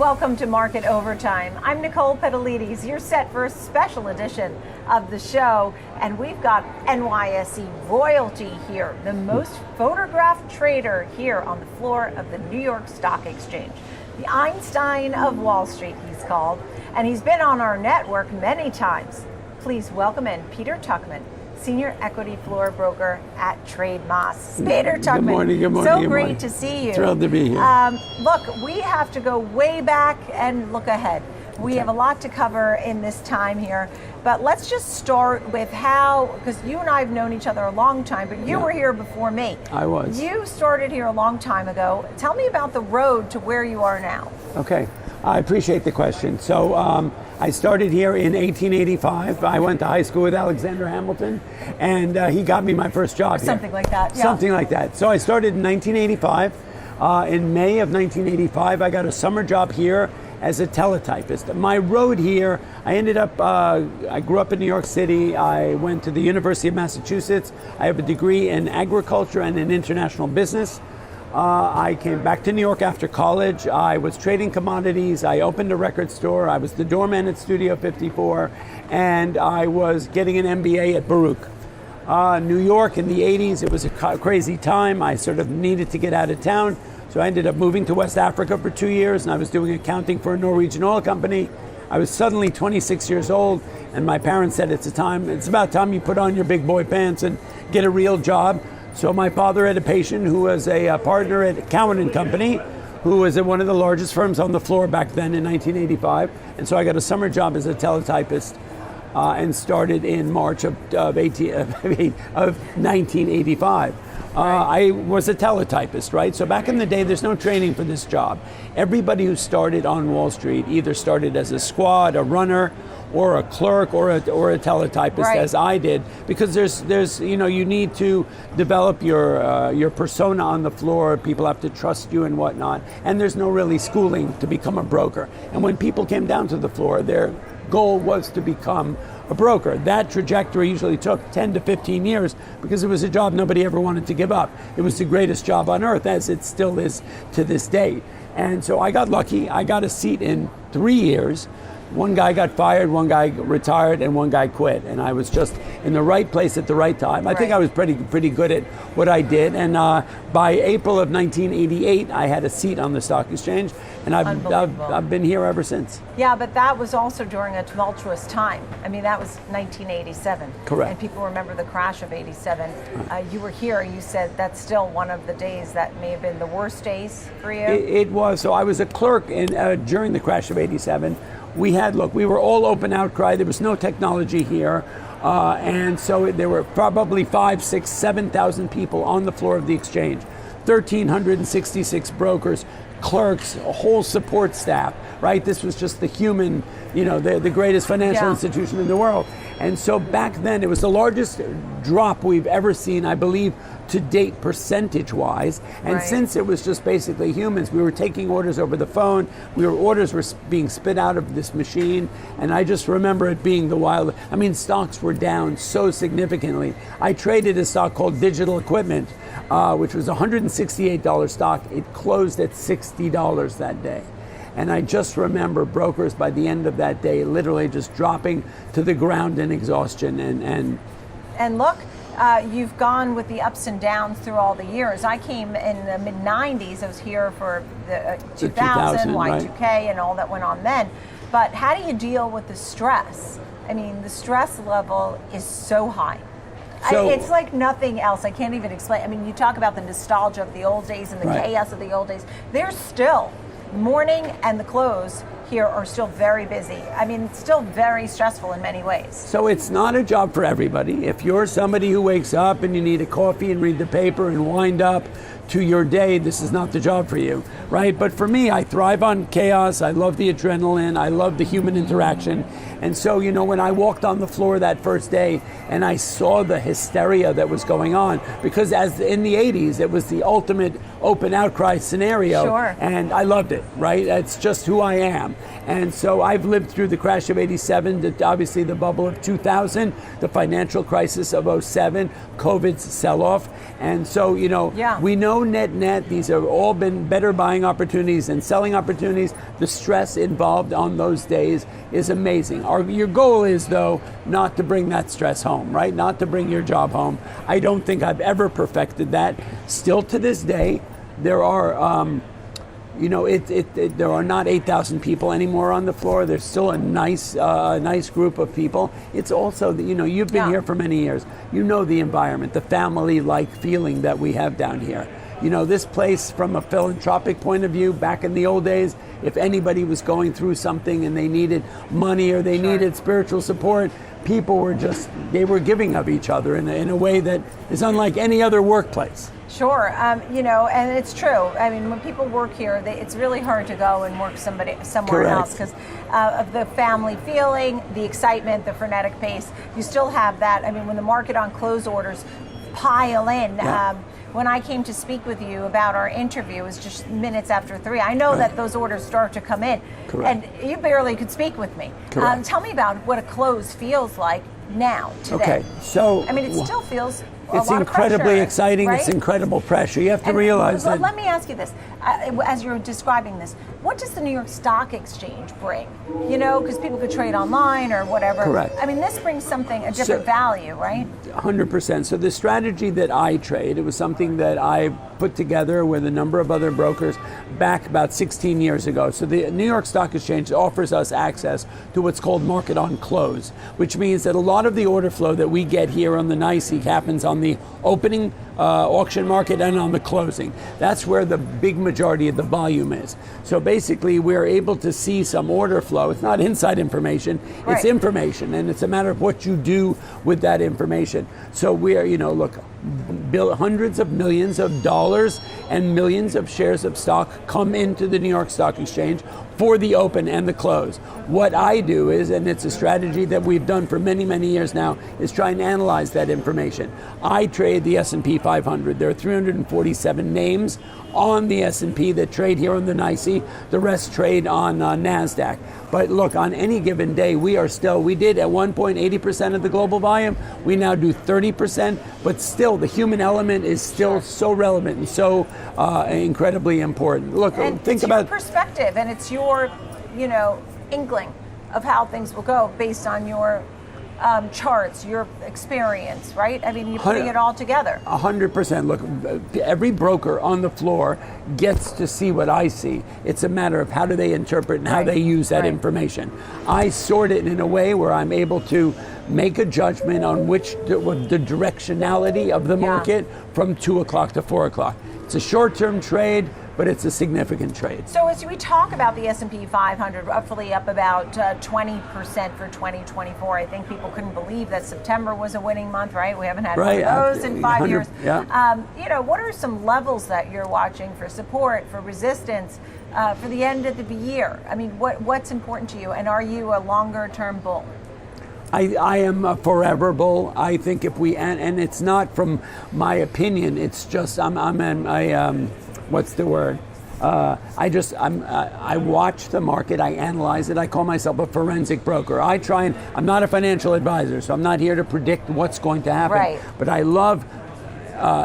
welcome to Market Overtime. I'm Nicole Petallides. You're set for a special edition of the show, and we've got NYSE royalty here, the most photographed trader here on the floor of the New York Stock Exchange. The Einstein of Wall Street, he's called, and he's been on our network many times. Please welcome in Peter Tuchman, Senior Equity Floor Broker at Trade Moss. Peter Tuchman. Good morning, good morning. So good great morning. to see you. Thrilled to be here. Look, we have to go way back and look ahead. We have a lot to cover in this time here, but let's just start with how, because you and I have known each other a long time, but you were here before me. I was. You started here a long time ago. Tell me about the road to where you are now. Okay, I appreciate the question. So I started here in 1885. I went to high school with Alexander Hamilton, and he got me my first job here. Something like that, yeah. Something like that. So I started in 1985. In May of 1985, I got a summer job here as a teletypist. My road here, I ended up, I grew up in New York City. I went to the University of Massachusetts. I have a degree in agriculture and in international business. I came back to New York after college. I was trading commodities. I opened a record store. I was the doorman at Studio 54, and I was getting an MBA at Baruch. New York in the 80s, it was a crazy time. I sort of needed to get out of town. So I ended up moving to West Africa for 2 years, and I was doing accounting for a Norwegian oil company. I was suddenly 26 years old, and my parents said, it's about time you put on your big boy pants and get a real job. So my father had a patient who was a partner at Cowan & Company, who was at one of the largest firms on the floor back then in 1985. And so I got a summer job as a teletypist and started in March of 1985. I was a teletypist, right? So back in the day, there's no training for this job. Everybody who started on Wall Street either started as a squad, a runner, or a clerk, or a teletypist, right, as I did, because there's you need to develop your persona on the floor. People have to trust you and whatnot, and there's no really schooling to become a broker. And when people came down to the floor, their goal was to become a broker. That trajectory usually took 10 to 15 years because it was a job nobody ever wanted to give up. It was the greatest job on earth, as it still is to this day. And so I got lucky. I got a seat in 3 years. One guy got fired, one guy retired, and one guy quit. And I was just in the right place at the right time. I think I was pretty good at what I did. And by April of 1988, I had a seat on the stock exchange, and I've been here ever since. Yeah, but that was also during a tumultuous time. I mean, that was 1987. Correct. And people remember the crash of 87. You were here. You said that's still one of the days that may have been the worst days for you. It was. So I was a clerk during the crash of 87. We were all open outcry. There was no technology here. And so there were probably 5,000, 6,000, 7,000 people on the floor of the exchange. 1,366 brokers, clerks, a whole support staff, right? This was just the human, the greatest financial institution in the world. And so back then, it was the largest drop we've ever seen, I believe, to date, percentage-wise. And since it was just basically humans, we were taking orders over the phone. Orders were being spit out of this machine. And I just remember it being the wild. I mean, stocks were down so significantly. I traded a stock called Digital Equipment, which was a $168 stock. It closed at $60 that day. And I just remember brokers by the end of that day literally just dropping to the ground in exhaustion. And look, you've gone with the ups and downs through all the years. I came in the mid-90s. I was here for the 2000, Y2K, and all that went on then. But how do you deal with the stress? I mean, the stress level is so high. It's like nothing else. I can't even explain. I mean, you talk about the nostalgia of the old days and the chaos of the old days. There's still morning and the close here are still very busy. I mean, it's still very stressful in many ways. So it's not a job for everybody. If you're somebody who wakes up and you need a coffee and read the paper and wind up to your day, this is not the job for you, right? But for me, I thrive on chaos. I love the adrenaline. I love the human interaction. And so, when I walked on the floor that first day and I saw the hysteria that was going on, because as in the 80s, it was the ultimate open outcry scenario. Sure. And I loved it, right? It's just who I am. And so I've lived through the crash of 87, obviously the bubble of 2000, the financial crisis of 07, COVID's sell-off. And so, we know net, these have all been better buying opportunities and selling opportunities. The stress involved on those days is amazing. Your goal is, though, not to bring that stress home, right? Not to bring your job home. I don't think I've ever perfected that. Still to this day, there are, there are not 8,000 people anymore on the floor. There's still a nice group of people. It's also, you've been here for many years. You know the environment, the family-like feeling that we have down here. This place, from a philanthropic point of view, back in the old days, if anybody was going through something and they needed money or they needed spiritual support, people were they were giving of each other in a way that is unlike any other workplace. Sure, and it's true. I mean, when people work here, it's really hard to go and work somewhere else because of the family feeling, the excitement, the frenetic pace. You still have that. I mean, when the market on close orders pile in. When I came to speak with you about our interview, it was just minutes after 3. I know that those orders start to come in, and you barely could speak with me. Tell me about what a close feels like now, today. Okay, so I mean, it still feels. It's incredibly exciting. Right? It's incredible pressure. You have to realize that. Let me ask you this: as you're describing this, what does the New York Stock Exchange bring? Because people could trade online or whatever. Correct. I mean, this brings a different value, right? 100%. So the strategy that I trade, it was something that I put together with a number of other brokers back about 16 years ago. So the New York Stock Exchange offers us access to what's called market on close, which means that a lot of the order flow that we get here on the NYSE happens on the opening auction market and on the closing. That's where the big majority of the volume is. So basically, we're able to see some order flow. It's not inside information, it's information, and it's a matter of what you do with that information. So we're, hundreds of millions of dollars and millions of shares of stock come into the New York Stock Exchange for the open and the close. What I do is, and it's a strategy that we've done for many, many years now, is try and analyze that information. I trade the S&P 500. There are 347 names on the S&P that trade here on the NYSE. The rest trade on NASDAQ. But look, on any given day, we did at one point 80% of the global volume. We now do 30%, but still the human element is still so relevant and so incredibly important. Look, think about perspective, and it's your, inkling of how things will go based on your charts, your experience, right? I mean, you're putting it all together. 100%. Look, every broker on the floor gets to see what I see. It's a matter of how do they interpret and how they use that information. I sort it in a way where I'm able to make a judgment on the directionality of the market from 2 o'clock to 4 o'clock. It's a short-term trade, but it's a significant trade. So as we talk about the S&P 500, roughly up about 20% for 2024, I think people couldn't believe that September was a winning month, right? We haven't had one of those in 5 years. What are some levels that you're watching for support, for resistance, for the end of the year? I mean, what's important to you, and are you a longer-term bull? I am a forever bull. I think if we, and it's not from my opinion, it's just, what's the word? I watch the market, I analyze it, I call myself a forensic broker. I'm not a financial advisor, so I'm not here to predict what's going to happen. But I love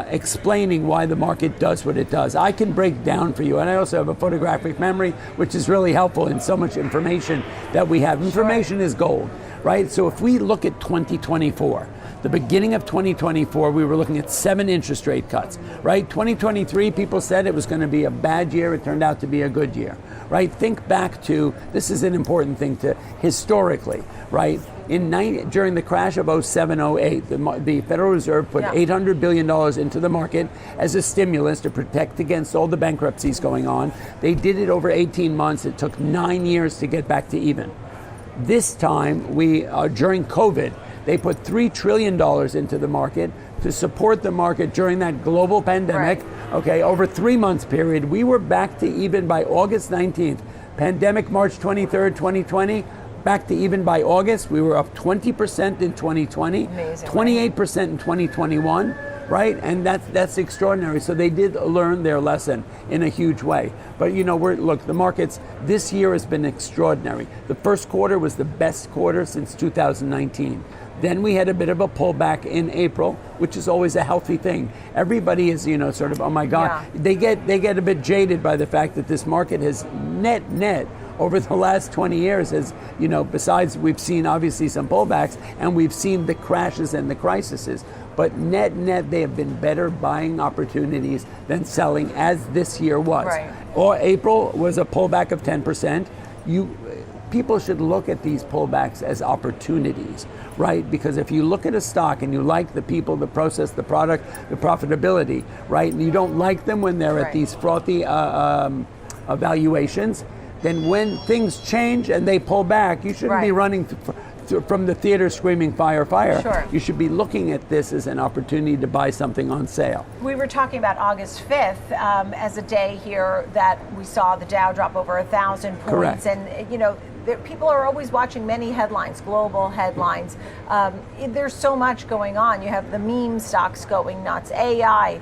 explaining why the market does what it does. I can break down for you, and I also have a photographic memory, which is really helpful in so much information that we have. Information is gold, right? So if we look at 2024, the beginning of 2024, we were looking at 7 interest rate cuts, right? 2023, people said it was going to be a bad year. It turned out to be a good year, right? Think back to, this is an important thing to historically, right? During the crash of 07-08, the Federal Reserve put $800 billion into the market as a stimulus to protect against all the bankruptcies going on. They did it over 18 months. It took 9 years to get back to even. This time, during COVID, they put $3 trillion into the market to support the market during that global pandemic. Okay, over 3 months period, we were back to even by August 19th. Pandemic, March 23rd, 2020. Back to even by August. We were up 20% in 2020, 28% in 2021, right? And that's extraordinary. So they did learn their lesson in a huge way. But look, the markets this year has been extraordinary. The first quarter was the best quarter since 2019. Then we had a bit of a pullback in April, which is always a healthy thing. Everybody is, sort of, oh my God. Yeah. They get a bit jaded by the fact that this market has net over the last 20 years has, besides we've seen obviously some pullbacks and we've seen the crashes and the crises, but net they have been better buying opportunities than selling, as this year was. Right. Or April was a pullback of 10%. People should look at these pullbacks as opportunities, right? Because if you look at a stock and you like the people, the process, the product, the profitability, right? And you don't like them when they're at these frothy valuations, then when things change and they pull back, you shouldn't be running from the theater screaming fire, fire. Sure. You should be looking at this as an opportunity to buy something on sale. We were talking about August 5th as a day here that we saw the Dow drop over 1,000 points. Correct. And, people are always watching many headlines, global headlines. There's so much going on. You have the meme stocks going nuts, AI,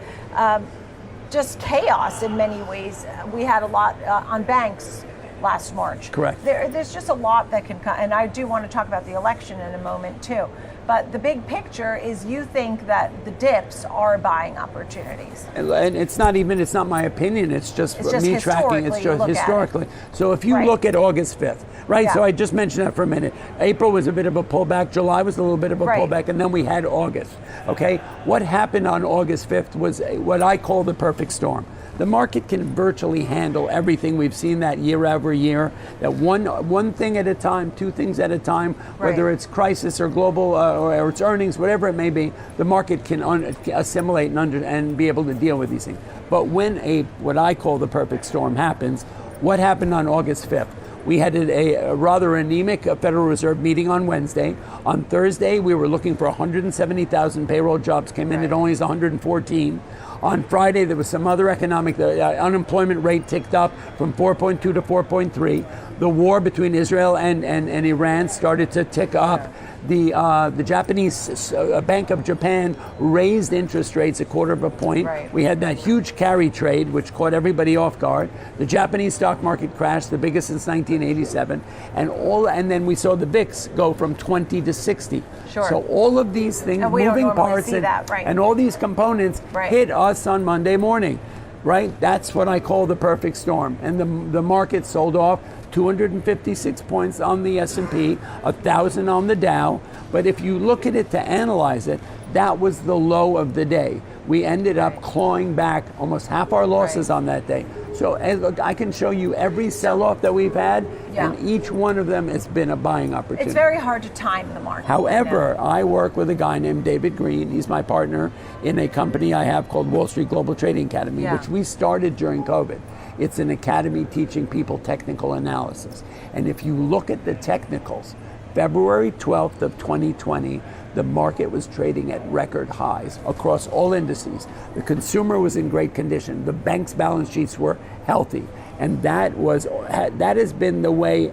just chaos in many ways. We had a lot on banks last March. Correct. There's just a lot that can come, and I do want to talk about the election in a moment too. But the big picture is you think that the dips are buying opportunities. And it's not my opinion, it's just me tracking, it's just historically. So if you look at August 5th, right? Yeah. So I just mentioned that for a minute. April was a bit of a pullback, July was a little bit of a pullback, and then we had August, okay? What happened on August 5th was what I call the perfect storm. The market can virtually handle everything. We've seen that year over year, that one thing at a time, two things at a time, whether it's crisis or global or it's earnings, whatever it may be, the market can assimilate and be able to deal with these things. But when what I call the perfect storm happens, what happened on August 5th? We had a rather anemic Federal Reserve meeting on Wednesday. On Thursday, we were looking for 170,000 payroll jobs, came in at only 114. On Friday, there was some other the unemployment rate ticked up from 4.2 to 4.3. The war between Israel and Iran started to tick up. The Japanese Bank of Japan raised interest rates 1/4 point. Right. We had that huge carry trade, which caught everybody off guard. The Japanese stock market crashed, the biggest since 1987, and then we saw the VIX go from 20 to 60. Sure. So all of these things, moving parts, and all these components hit us on Monday morning. Right? That's what I call the perfect storm. And the market sold off 256 points on the S&P, 1,000 on the Dow. But if you look at it to analyze it, that was the low of the day. We ended up clawing back almost half our losses on that day. So look, I can show you every sell-off that we've had, and each one of them has been a buying opportunity. It's very hard to time the market. However, I work with a guy named David Green. He's my partner in a company I have called Wall Street Global Trading Academy, which we started during COVID. It's an academy teaching people technical analysis. And if you look at the technicals, February 12th of 2020, the market was trading at record highs across all indices. The consumer was in great condition. The bank's balance sheets were healthy. And that has been the way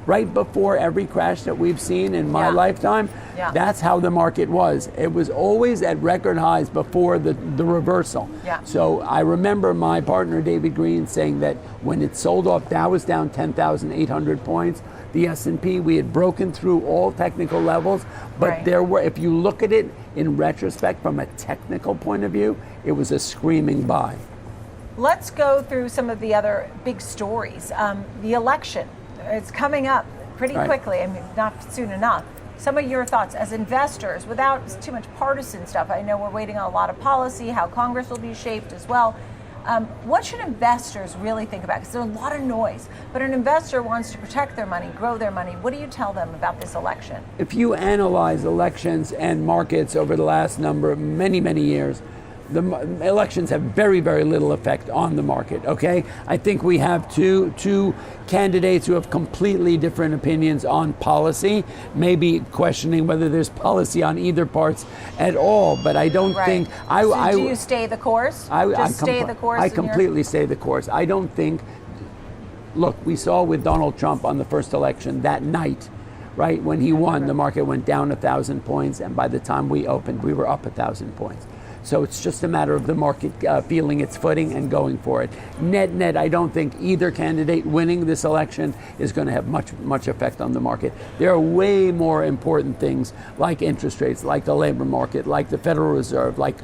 right before every crash that we've seen in my lifetime. Yeah. That's how the market was. It was always at record highs before the reversal. Yeah. So I remember my partner David Green saying that when it sold off, Dow was down 10,800 points. The S&P, we had broken through all technical levels, but there were, if you look at it in retrospect from a technical point of view, it was a screaming buy. Let's go through some of the other big stories. The election, it's coming up pretty quickly. I mean, not soon enough. Some of your thoughts as investors, without too much partisan stuff. I know we're waiting on a lot of policy, how Congress will be shaped as well. What should investors really think about? Because there's a lot of noise, but an investor wants to protect their money, grow their money. What do you tell them about this election? If you analyze elections and markets over the last many years, the elections have very, very little effect on the market, okay? I think we have two candidates who have completely different opinions on policy, maybe questioning whether there's policy on either parts at all, but I don't think... So do you stay the course? Stay the course? I completely stay the course. I don't think... Look, we saw with Donald Trump on the first election that night, right? When he won, the market went down 1,000 points, and by the time we opened, we were up 1,000 points. So it's just a matter of the market feeling its footing and going for it. Net, I don't think either candidate winning this election is going to have much effect on the market. There are way more important things like interest rates, like the labor market, like the Federal Reserve, like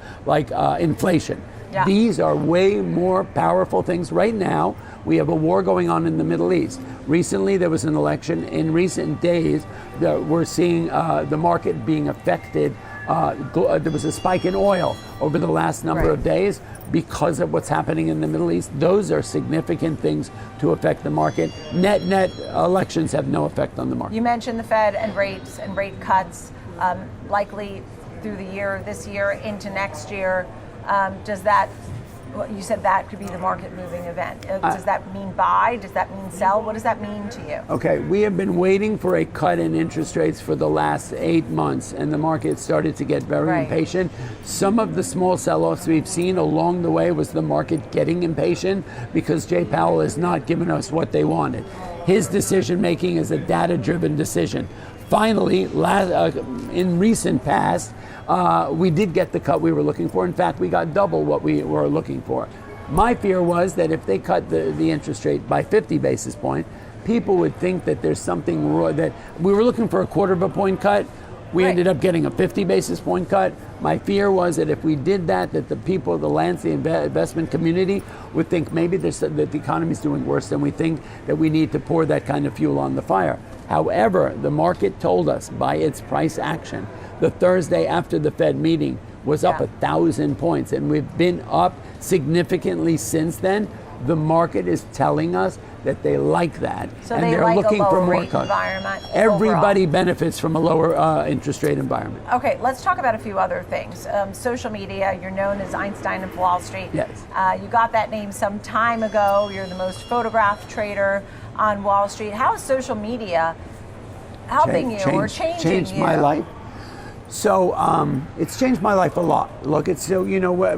inflation. Yeah. These are way more powerful things. Right now, we have a war going on in the Middle East. Recently, there was an election. In recent days, we're seeing the market being affected. There was a spike in oil over the last number of days because of what's happening in the Middle East. Those are significant things to affect the market. Net, elections have no effect on the market. You mentioned the Fed and rates and rate cuts likely through the year, this year into next year. Does that, you said that could be the market moving event. Does that mean buy? Does that mean sell? What does that mean to you? Okay, we have been waiting for a cut in interest rates for the last 8 months, and the market started to get very impatient. Some of the small sell-offs we've seen along the way was the market getting impatient because Jay Powell has not given us what they wanted. His decision making is a data-driven decision. Finally, in recent past, we did get the cut we were looking for. In fact, we got double what we were looking for. My fear was that if they cut the interest rate by 50 basis points, people would think that there's something wrong, that we were looking for a 1/4 point cut. We ended up getting a 50 basis point cut. My fear was that if we did that the people, the investment community would think maybe that the economy's doing worse than we think, that we need to pour that kind of fuel on the fire. However, the market told us by its price action, the Thursday after the Fed meeting was up 1,000 points, and we've been up significantly since then. The market is telling us that they like that, so and they're like looking for more cuts. Everybody benefits from a lower interest rate environment. Okay, let's talk about a few other things. Social media, you're known as Einstein of Wall Street. Yes. You got that name some time ago. You're the most photographed trader on Wall Street. How is social media helping you or changing you? My life? So it's changed my life a lot. Look, it's so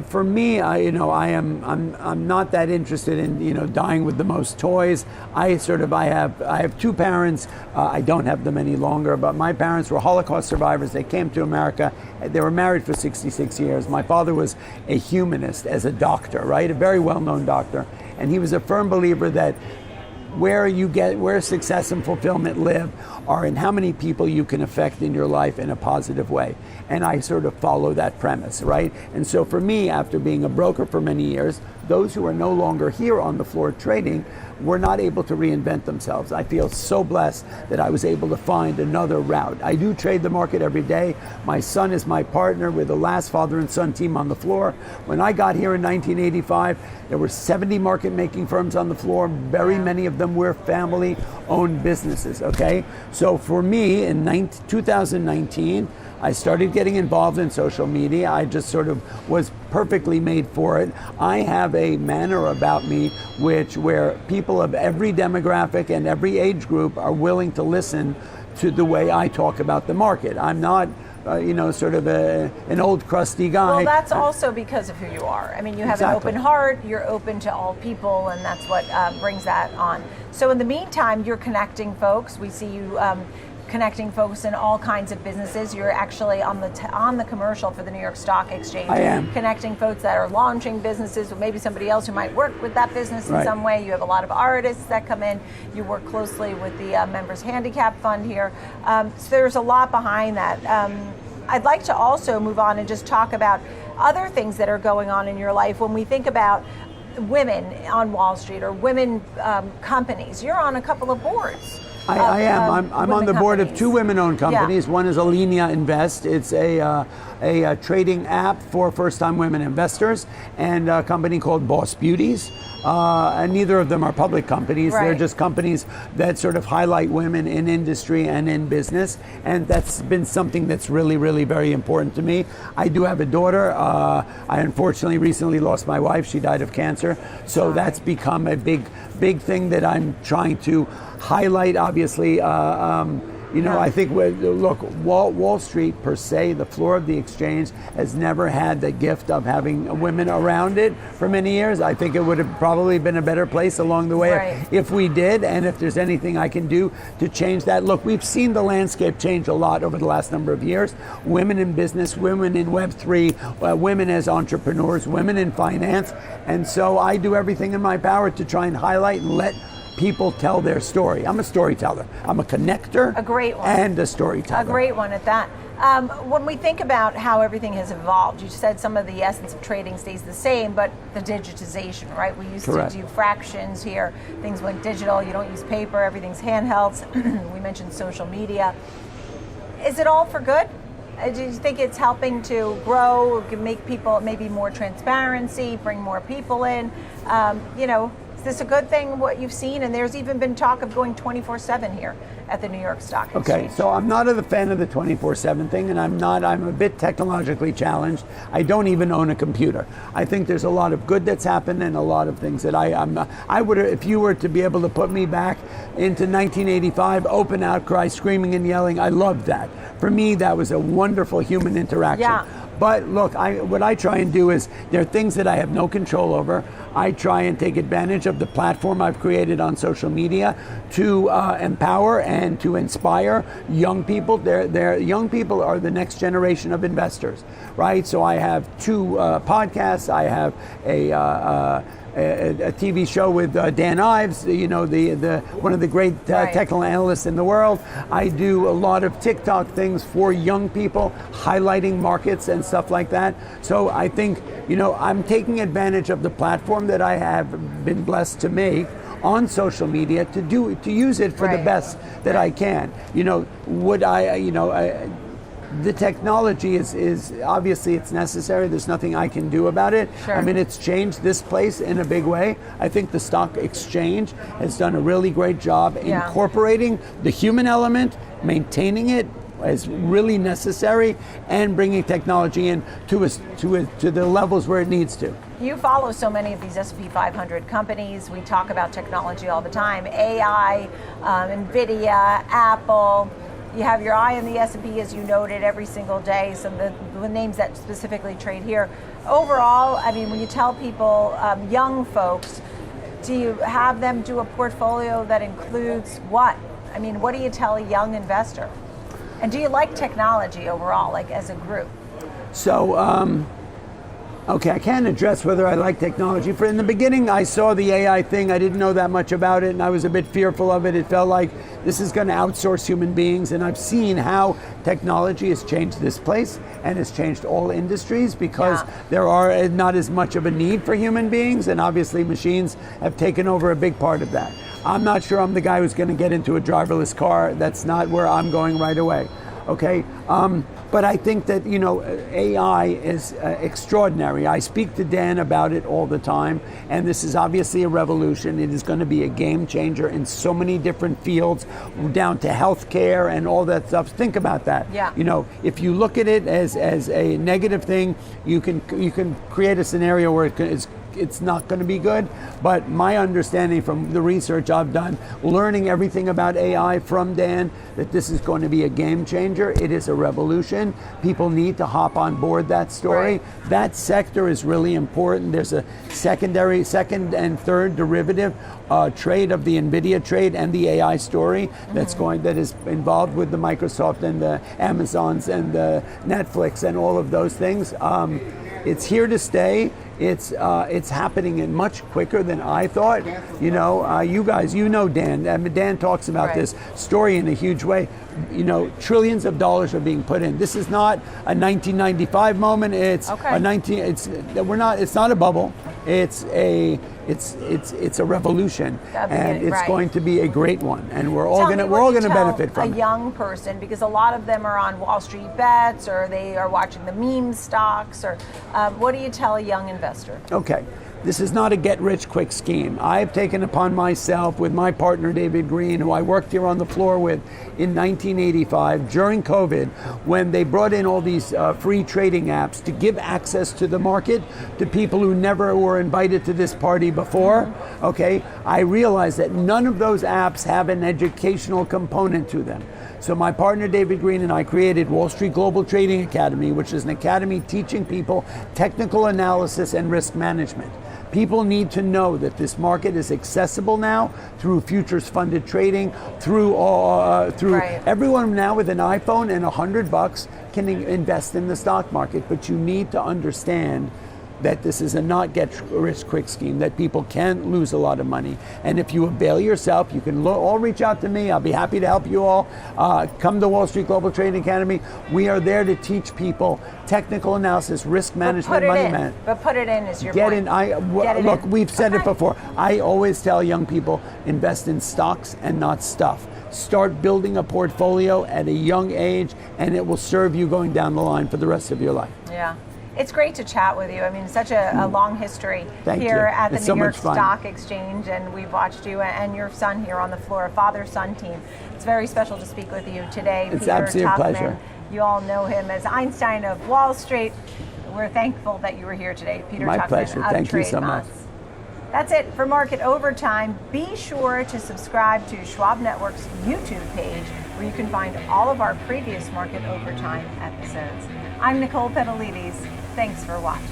for me, I'm not that interested in dying with the most toys. I have two parents. I don't have them any longer, but my parents were Holocaust survivors. They came to America. They were married for 66 years. My father was a humanist as a doctor, right? A very well-known doctor, and he was a firm believer that where success and fulfillment live are in how many people you can affect in your life in a positive way. And I sort of follow that premise, right? And so for me, after being a broker for many years, those who are no longer here on the floor trading were not able to reinvent themselves. I feel so blessed that I was able to find another route. I do trade the market every day. My son is my partner. We're the last father and son team on the floor. When I got here in 1985, there were 70 market making firms on the floor. Very many of them were family-owned businesses, okay? So for me, in 2019, I started getting involved in social media. I just sort of was perfectly made for it. I have a manner about me where people of every demographic and every age group are willing to listen to the way I talk about the market. I'm not sort of an old crusty guy. Well, that's also because of who you are. I mean, you have an open heart, you're open to all people, and that's what brings that on. So in the meantime, you're connecting folks. We see you connecting folks in all kinds of businesses. You're actually on the commercial for the New York Stock Exchange. I am. Connecting folks that are launching businesses, or maybe somebody else who might work with that business in some way. You have a lot of artists that come in. You work closely with the Members Handicap Fund here. So there's a lot behind that. I'd like to also move on and just talk about other things that are going on in your life. When we think about women on Wall Street or women companies, you're on a couple of boards. I am. I'm on the board of two women-owned companies. One is Alinea Invest. It's a trading app for first-time women investors, and a company called Boss Beauties. And neither of them are public companies. They're just companies that sort of highlight women in industry and in business. And that's been something that's really, really very important to me. I do have a daughter. I unfortunately recently lost my wife. She died of cancer. So that's become a big thing that I'm trying to highlight, obviously, You know, I think, look, Wall Street per se, the floor of the exchange, has never had the gift of having women around it for many years. I think it would have probably been a better place along the way if we did, and if there's anything I can do to change that. Look, we've seen the landscape change a lot over the last number of years. Women in business, women in Web3, women as entrepreneurs, women in finance, and so I do everything in my power to try and highlight and let people tell their story. I'm a storyteller. I'm a connector. A great one. And a storyteller. A great one at that. When we think about how everything has evolved, you said some of the essence of trading stays the same, but the digitization, right? We used to do fractions here. Things went digital. You don't use paper. Everything's handhelds. We mentioned social media. Is it all for good? Do you think it's helping to grow, make people maybe more transparency, bring more people in? You know, is this a good thing, what you've seen? And there's even been talk of going 24/7 here at the New York Stock Exchange. Okay, so I'm not a fan of the 24/7 thing, and I'm a bit technologically challenged. I don't even own a computer. I think there's a lot of good that's happened and a lot of things that I would, if you were to be able to put me back into 1985, open outcry, screaming and yelling, I loved that. For me, that was a wonderful human interaction. Yeah. But look, what I try and do is, there are things that I have no control over. I try and take advantage of the platform I've created on social media to empower and to inspire young people. Young people are the next generation of investors, right? So I have 2 podcasts. I have a TV show with Dan Ives, you know, the one of the great technical analysts in the world. I do a lot of TikTok things for young people, highlighting markets and stuff like that. So I think, you know, I'm taking advantage of the platform that I have been blessed to make on social media to use it for the best that I can. You know, the technology is obviously it's necessary. There's nothing I can do about it. Sure. I mean, it's changed this place in a big way. I think the stock exchange has done a really great job incorporating the human element, maintaining it as really necessary, and bringing technology in to the levels where it needs to. You follow so many of these S&P 500 companies. We talk about technology all the time. AI, NVIDIA, Apple. You have your eye on the S&P, as you noted, every single day. Some of the names that specifically trade here. Overall, I mean, when you tell people, young folks, do you have them do a portfolio that includes what? I mean, what do you tell a young investor? And do you like technology overall, like as a group? So, okay, I can't address whether I like technology. In the beginning, I saw the AI thing. I didn't know that much about it, and I was a bit fearful of it. It felt like this is going to outsource human beings, and I've seen how technology has changed this place and has changed all industries because there are not as much of a need for human beings, and obviously machines have taken over a big part of that. I'm not sure I'm the guy who's going to get into a driverless car. That's not where I'm going right away. Okay, but I think that, you know, AI is extraordinary. I speak to Dan about it all the time, and this is obviously a revolution. It is going to be a game changer in so many different fields, down to healthcare and all that stuff. Think about that. Yeah. You know, if you look at it as a negative thing, you can create a scenario where it's not going to be good, but my understanding from the research I've done, learning everything about AI from Dan, that this is going to be a game changer. It is a revolution. People need to hop on board that story. Right. That sector is really important. There's a second and third derivative trade of the NVIDIA trade and the AI story that is involved with the Microsoft and the Amazons and the Netflix and all of those things. It's here to stay. It's happening much quicker than I thought. You know, you guys, you know Dan. Dan talks about this story in a huge way. You know, trillions of dollars are being put in. This is not a 1995 moment. It's It's not a bubble. It's a revolution, and it's going to be a great one. And we're all going to benefit from it. A young person, because a lot of them are on Wall Street bets, or they are watching the meme stocks, or what do you tell a young investor? Okay. This is not a get-rich-quick scheme. I've taken upon myself, with my partner David Green, who I worked here on the floor with in 1985 during COVID, when they brought in all these free trading apps to give access to the market to people who never were invited to this party before. Okay, I realized that none of those apps have an educational component to them. So my partner David Green and I created Wall Street Global Trading Academy, which is an academy teaching people technical analysis and risk management. People need to know that this market is accessible now through futures funded trading, through Right. everyone now with an iPhone and $100 can invest in the stock market. But you need to understand that this is a not get rich quick scheme, that people can lose a lot of money. And if you avail yourself, you can all reach out to me. I'll be happy to help you all. Come to Wall Street Global Trading Academy. We are there to teach people technical analysis, risk management, money management. But put it in is your Get point. in. Look, in. we've said it Okay. before. I always tell young people, invest in stocks and not stuff. Start building a portfolio at a young age, and it will serve you going down the line for the rest of your life. Yeah. It's great to chat with you. I mean, such a long history Thank here you. at the It's so New York much fun. Stock Exchange, and we've watched you and your son here on the floor, father-son team. It's very special to speak with you today. It's Peter absolute Tuchman. pleasure. You all know him as Einstein of Wall Street. We're thankful that you were here today, Peter My Tuchman pleasure. of Thank you so Trade much. Moss. That's it for Market Overtime. Be sure to subscribe to Schwab Network's YouTube page, where you can find all of our previous Market Overtime episodes. I'm Nicole Petallides. Thanks for watching.